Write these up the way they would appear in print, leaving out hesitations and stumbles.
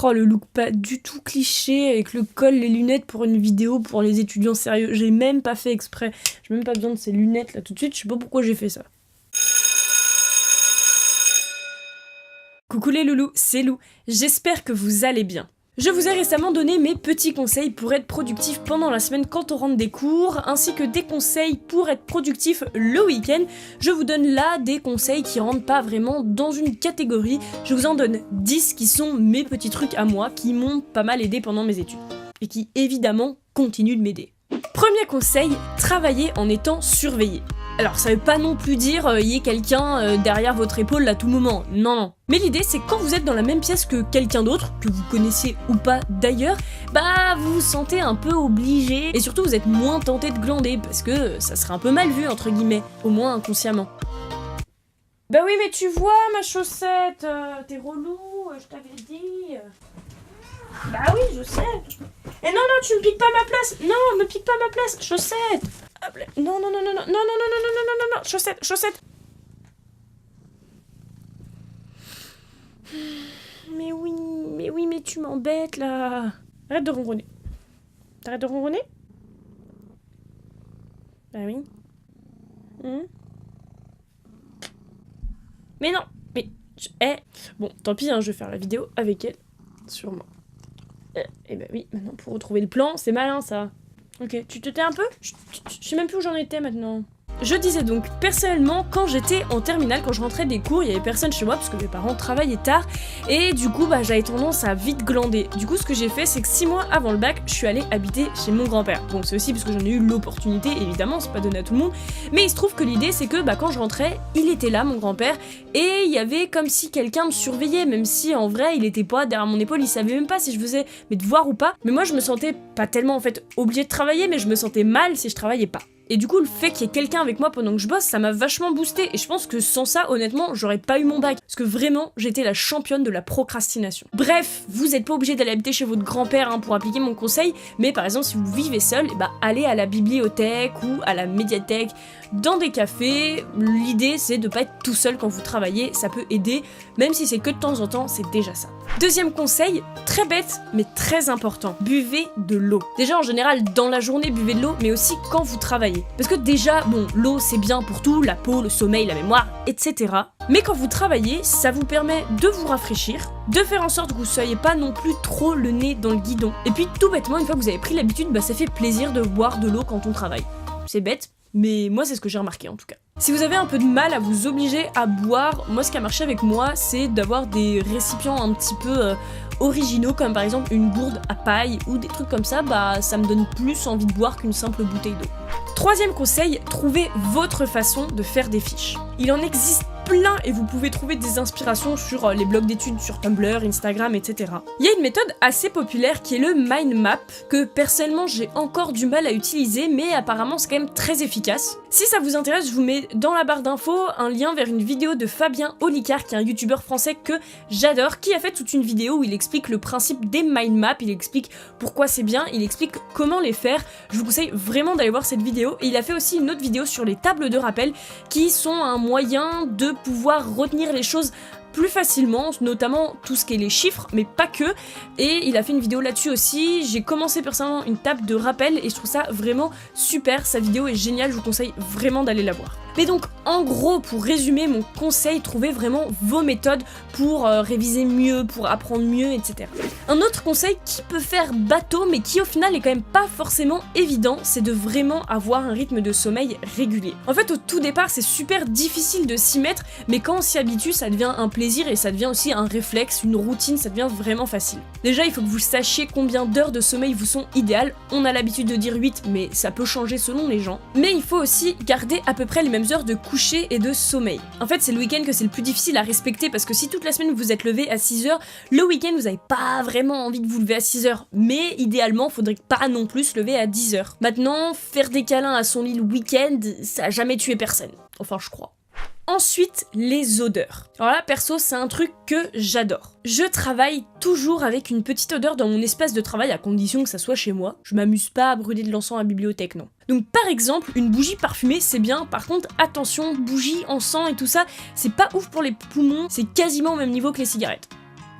Oh, le look pas du tout cliché avec le col, les lunettes pour une vidéo pour les étudiants sérieux. J'ai même pas fait exprès. J'ai même pas besoin de ces lunettes là tout de suite. Je sais pas pourquoi j'ai fait ça. Coucou les loulous, c'est Lou. J'espère que vous allez bien. Je vous ai récemment donné mes petits conseils pour être productif pendant la semaine quand on rentre des cours, ainsi que des conseils pour être productif le week-end. Je vous donne là des conseils qui rentrent pas vraiment dans une catégorie. Je vous en donne 10 qui sont mes petits trucs à moi, qui m'ont pas mal aidé pendant mes études. Et qui évidemment continuent de m'aider. Premier conseil, travailler en étant surveillé. Alors ça veut pas non plus dire y ait quelqu'un derrière votre épaule à tout moment, non. Mais l'idée c'est que quand vous êtes dans la même pièce que quelqu'un d'autre, que vous connaissez ou pas d'ailleurs, bah vous vous sentez un peu obligé, et surtout vous êtes moins tenté de glander, parce que ça serait un peu mal vu entre guillemets, au moins inconsciemment. Bah oui mais tu vois ma chaussette, t'es relou, je t'avais dit... Bah oui je sais. Et non tu me piques pas ma place, non me pique pas ma place, chaussette. Non, chaussette. Mais oui, mais tu m'embêtes là. Arrête de ronronner. T'arrêtes de ronronner? Bah oui. Mais non, mais... Bon, tant pis, hein, je vais faire la vidéo avec elle, sûrement. Et bah oui, maintenant pour retrouver le plan, c'est malin ça. Ok, tu te tais un peu? Je sais même plus où j'en étais maintenant. Je disais donc, personnellement, quand j'étais en terminale, quand je rentrais des cours, il y avait personne chez moi parce que mes parents travaillaient tard et du coup, j'avais tendance à vite glander. Du coup, ce que j'ai fait, c'est que 6 mois avant le bac, je suis allée habiter chez mon grand-père. Bon, c'est aussi parce que j'en ai eu l'opportunité, évidemment, c'est pas donné à tout le monde, mais il se trouve que l'idée, c'est que quand je rentrais, il était là, mon grand-père, et il y avait comme si quelqu'un me surveillait, même si en vrai, il était pas derrière mon épaule, il savait même pas si je faisais mes devoirs ou pas. Mais moi, je me sentais pas tellement en fait obligée de travailler, mais je me sentais mal si je travaillais pas. Et du coup, le fait qu'il y ait quelqu'un avec moi pendant que je bosse, ça m'a vachement boosté. Et je pense que sans ça, honnêtement, j'aurais pas eu mon bac. Parce que vraiment, j'étais la championne de la procrastination. Bref, vous êtes pas obligé d'aller habiter chez votre grand-père pour appliquer mon conseil. Mais par exemple, si vous vivez seul, allez à la bibliothèque ou à la médiathèque, dans des cafés. L'idée, c'est de pas être tout seul quand vous travaillez. Ça peut aider. Même si c'est que de temps en temps, c'est déjà ça. Deuxième conseil, très bête, mais très important. Buvez de l'eau. Déjà, en général, dans la journée, buvez de l'eau, mais aussi quand vous travaillez. Parce que déjà, bon, l'eau c'est bien pour tout, la peau, le sommeil, la mémoire, etc. Mais quand vous travaillez, ça vous permet de vous rafraîchir, de faire en sorte que vous soyez pas non plus trop le nez dans le guidon. Et puis tout bêtement, une fois que vous avez pris l'habitude, ça fait plaisir de boire de l'eau quand on travaille. C'est bête, mais moi c'est ce que j'ai remarqué en tout cas. Si vous avez un peu de mal à vous obliger à boire, moi ce qui a marché avec moi, c'est d'avoir des récipients un petit peu originaux, comme par exemple une gourde à paille ou des trucs comme ça, ça me donne plus envie de boire qu'une simple bouteille d'eau. Troisième conseil, trouvez votre façon de faire des fiches. Il en existe plein et vous pouvez trouver des inspirations sur les blogs d'études, sur Tumblr, Instagram, etc. Il y a une méthode assez populaire qui est le mind map, que personnellement j'ai encore du mal à utiliser, mais apparemment c'est quand même très efficace. Si ça vous intéresse, je vous mets dans la barre d'infos un lien vers une vidéo de Fabien Olicard, qui est un youtubeur français que j'adore, qui a fait toute une vidéo où il explique le principe des mind maps, il explique pourquoi c'est bien, il explique comment les faire. Je vous conseille vraiment d'aller voir cette vidéo. Et il a fait aussi une autre vidéo sur les tables de rappel, qui sont un moyen de pouvoir retenir les choses plus facilement, notamment tout ce qui est les chiffres, mais pas que. Et il a fait une vidéo là-dessus aussi. J'ai commencé personnellement une table de rappel et je trouve ça vraiment super. Sa vidéo est géniale, je vous conseille vraiment d'aller la voir. Mais donc, en gros, pour résumer mon conseil, trouvez vraiment vos méthodes pour réviser mieux, pour apprendre mieux, etc. Un autre conseil qui peut faire bateau, mais qui au final est quand même pas forcément évident, c'est de vraiment avoir un rythme de sommeil régulier. En fait, au tout départ, c'est super difficile de s'y mettre, mais quand on s'y habitue, ça devient un plaisir et ça devient aussi un réflexe, une routine, ça devient vraiment facile. Déjà, il faut que vous sachiez combien d'heures de sommeil vous sont idéales. On a l'habitude de dire 8, mais ça peut changer selon les gens. Mais il faut aussi garder à peu près les mêmes heures de coucher et de sommeil. En fait, c'est le week-end que c'est le plus difficile à respecter, parce que si toute la semaine vous êtes levé à 6h, le week-end vous n'avez pas vraiment envie de vous lever à 6h, mais idéalement, faudrait pas non plus se lever à 10h. Maintenant, faire des câlins à son lit le week-end, ça a jamais tué personne. Enfin, je crois. Ensuite, les odeurs. Alors là, perso, c'est un truc que j'adore. Je travaille toujours avec une petite odeur dans mon espace de travail, à condition que ça soit chez moi. Je m'amuse pas à brûler de l'encens à la bibliothèque, non. Donc par exemple, une bougie parfumée, c'est bien. Par contre, attention, bougie, encens et tout ça, c'est pas ouf pour les poumons, c'est quasiment au même niveau que les cigarettes.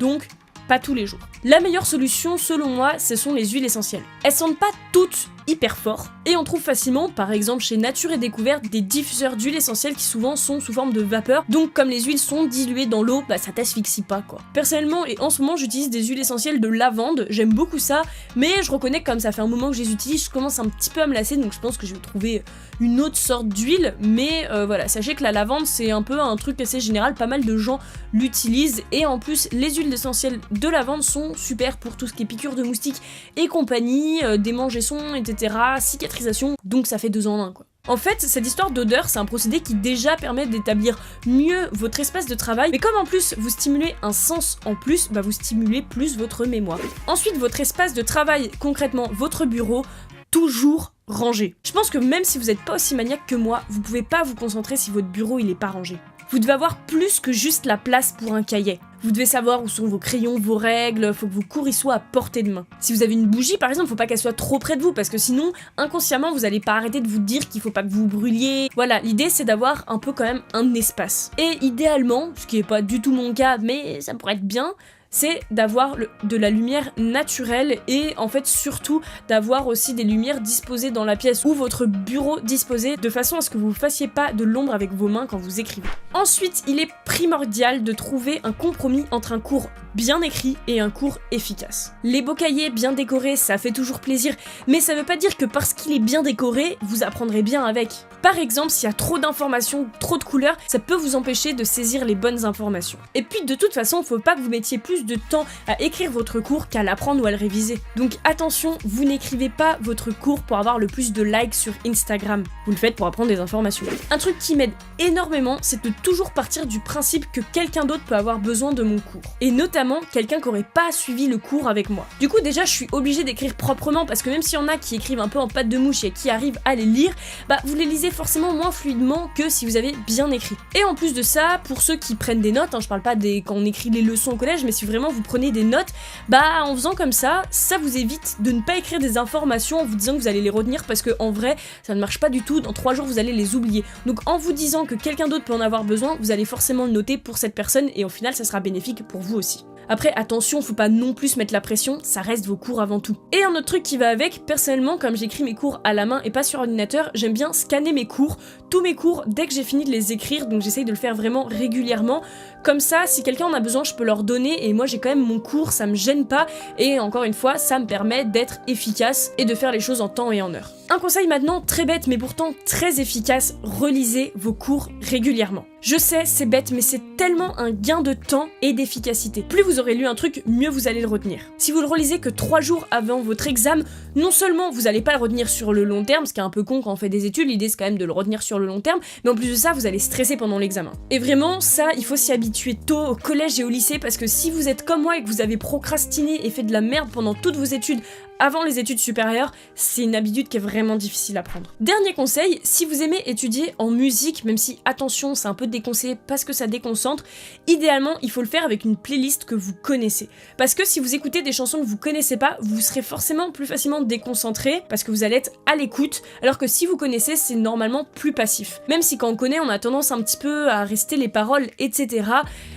Donc, pas tous les jours. La meilleure solution, selon moi, ce sont les huiles essentielles. Elles sentent pas toutes hyper fort, et on trouve facilement, par exemple chez Nature et Découverte, des diffuseurs d'huile essentielle qui souvent sont sous forme de vapeur, donc comme les huiles sont diluées dans l'eau, bah ça t'asphyxie pas quoi. Personnellement, et en ce moment j'utilise des huiles essentielles de lavande, j'aime beaucoup ça, mais je reconnais que comme ça fait un moment que je les utilise, je commence un petit peu à me lasser, donc je pense que je vais trouver une autre sorte d'huile, mais voilà, sachez que la lavande c'est un peu un truc assez général, pas mal de gens l'utilisent, et en plus les huiles essentielles de lavande sont super pour tout ce qui est piqûres de moustiques et compagnie, démangeaisons, etc., cicatrisation, donc ça fait 2 en 1 quoi. En fait, cette histoire d'odeur, c'est un procédé qui déjà permet d'établir mieux votre espace de travail, mais comme en plus vous stimulez un sens en plus, bah vous stimulez plus votre mémoire. Ensuite, votre espace de travail, concrètement votre bureau, toujours rangé. Je pense que même si vous n'êtes pas aussi maniaque que moi, vous pouvez pas vous concentrer si votre bureau il est pas rangé. Vous devez avoir plus que juste la place pour un cahier. Vous devez savoir où sont vos crayons, vos règles, faut que vos cours y soient à portée de main. Si vous avez une bougie par exemple, faut pas qu'elle soit trop près de vous parce que sinon, inconsciemment, vous allez pas arrêter de vous dire qu'il faut pas que vous brûliez. Voilà, l'idée c'est d'avoir un peu quand même un espace. Et idéalement, ce qui est pas du tout mon cas, mais ça pourrait être bien, c'est d'avoir de la lumière naturelle et en fait surtout d'avoir aussi des lumières disposées dans la pièce ou votre bureau disposé de façon à ce que vous ne fassiez pas de l'ombre avec vos mains quand vous écrivez. Ensuite, il est primordial de trouver un compromis entre un cours bien écrit et un cours efficace. Les beaux cahiers bien décorés, ça fait toujours plaisir, mais ça veut pas dire que parce qu'il est bien décoré, vous apprendrez bien avec. Par exemple, s'il y a trop d'informations, trop de couleurs, ça peut vous empêcher de saisir les bonnes informations. Et puis de toute façon, faut pas que vous mettiez plus de temps à écrire votre cours qu'à l'apprendre ou à le réviser. Donc attention, vous n'écrivez pas votre cours pour avoir le plus de likes sur Instagram. Vous le faites pour apprendre des informations. Un truc qui m'aide énormément, c'est de toujours partir du principe que quelqu'un d'autre peut avoir besoin de mon cours. Et notamment, quelqu'un qui aurait pas suivi le cours avec moi. Du coup, déjà, je suis obligée d'écrire proprement parce que même s'il y en a qui écrivent un peu en pâte de mouche et qui arrivent à les lire, bah vous les lisez forcément moins fluidement que si vous avez bien écrit. Et en plus de ça, pour ceux qui prennent des notes, je parle pas quand on écrit les leçons au collège, mais si vraiment vous prenez des notes, bah en faisant comme ça vous évite de ne pas écrire des informations en vous disant que vous allez les retenir parce que en vrai, ça ne marche pas du tout, dans 3 jours vous allez les oublier. Donc en vous disant que quelqu'un d'autre peut en avoir besoin, vous allez forcément le noter pour cette personne et au final ça sera bénéfique pour vous aussi. Après, attention, faut pas non plus se mettre la pression, ça reste vos cours avant tout. Et un autre truc qui va avec, personnellement, comme j'écris mes cours à la main et pas sur ordinateur, j'aime bien scanner mes cours, tous mes cours, dès que j'ai fini de les écrire, donc j'essaye de le faire vraiment régulièrement. Comme ça, si quelqu'un en a besoin, je peux leur donner, et moi j'ai quand même mon cours, ça me gêne pas, et encore une fois, ça me permet d'être efficace et de faire les choses en temps et en heure. Un conseil maintenant très bête, mais pourtant très efficace, relisez vos cours régulièrement. Je sais, c'est bête, mais c'est tellement un gain de temps et d'efficacité. Plus vous aurez lu un truc, mieux vous allez le retenir. Si vous le relisez que 3 jours avant votre examen, non seulement vous allez pas le retenir sur le long terme, ce qui est un peu con quand on fait des études, l'idée c'est quand même de le retenir sur le long terme, mais en plus de ça, vous allez stresser pendant l'examen. Et vraiment, ça, il faut s'y habituer tôt au collège et au lycée, parce que si vous êtes comme moi et que vous avez procrastiné et fait de la merde pendant toutes vos études, avant les études supérieures, c'est une habitude qui est vraiment difficile à prendre. Dernier conseil, si vous aimez étudier en musique, même si, attention, c'est un peu déconseillé parce que ça déconcentre, idéalement, il faut le faire avec une playlist que vous connaissez. Parce que si vous écoutez des chansons que vous connaissez pas, vous serez forcément plus facilement déconcentré parce que vous allez être à l'écoute, alors que si vous connaissez, c'est normalement plus passif. Même si quand on connaît, on a tendance un petit peu à rester les paroles, etc.,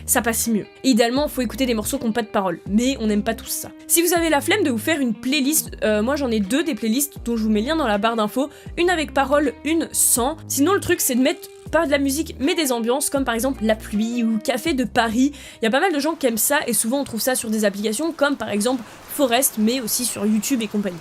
ça passe mieux. Et idéalement, il faut écouter des morceaux qui n'ont pas de paroles, mais on n'aime pas tous ça. Si vous avez la flemme de vous faire une playlist, moi j'en ai 2 des playlists dont je vous mets le lien dans la barre d'infos, une avec parole, une sans. Sinon le truc c'est de mettre pas de la musique mais des ambiances comme par exemple la pluie ou Café de Paris. Il y a pas mal de gens qui aiment ça et souvent on trouve ça sur des applications comme par exemple Forest mais aussi sur YouTube et compagnie.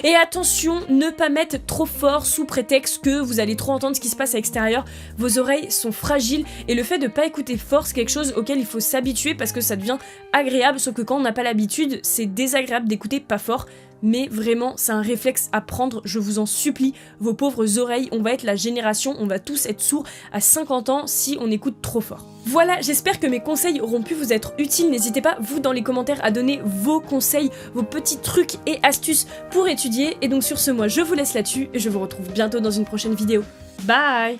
Et attention, ne pas mettre trop fort sous prétexte que vous allez trop entendre ce qui se passe à l'extérieur. Vos oreilles sont fragiles et le fait de pas écouter fort, c'est quelque chose auquel il faut s'habituer parce que ça devient agréable, sauf que quand on n'a pas l'habitude, c'est désagréable d'écouter pas fort. Mais vraiment, c'est un réflexe à prendre, je vous en supplie, vos pauvres oreilles, on va être la génération, on va tous être sourds à 50 ans si on écoute trop fort. Voilà, j'espère que mes conseils auront pu vous être utiles, n'hésitez pas, vous, dans les commentaires, à donner vos conseils, vos petits trucs et astuces pour étudier, et donc sur ce, moi, je vous laisse là-dessus, et je vous retrouve bientôt dans une prochaine vidéo. Bye!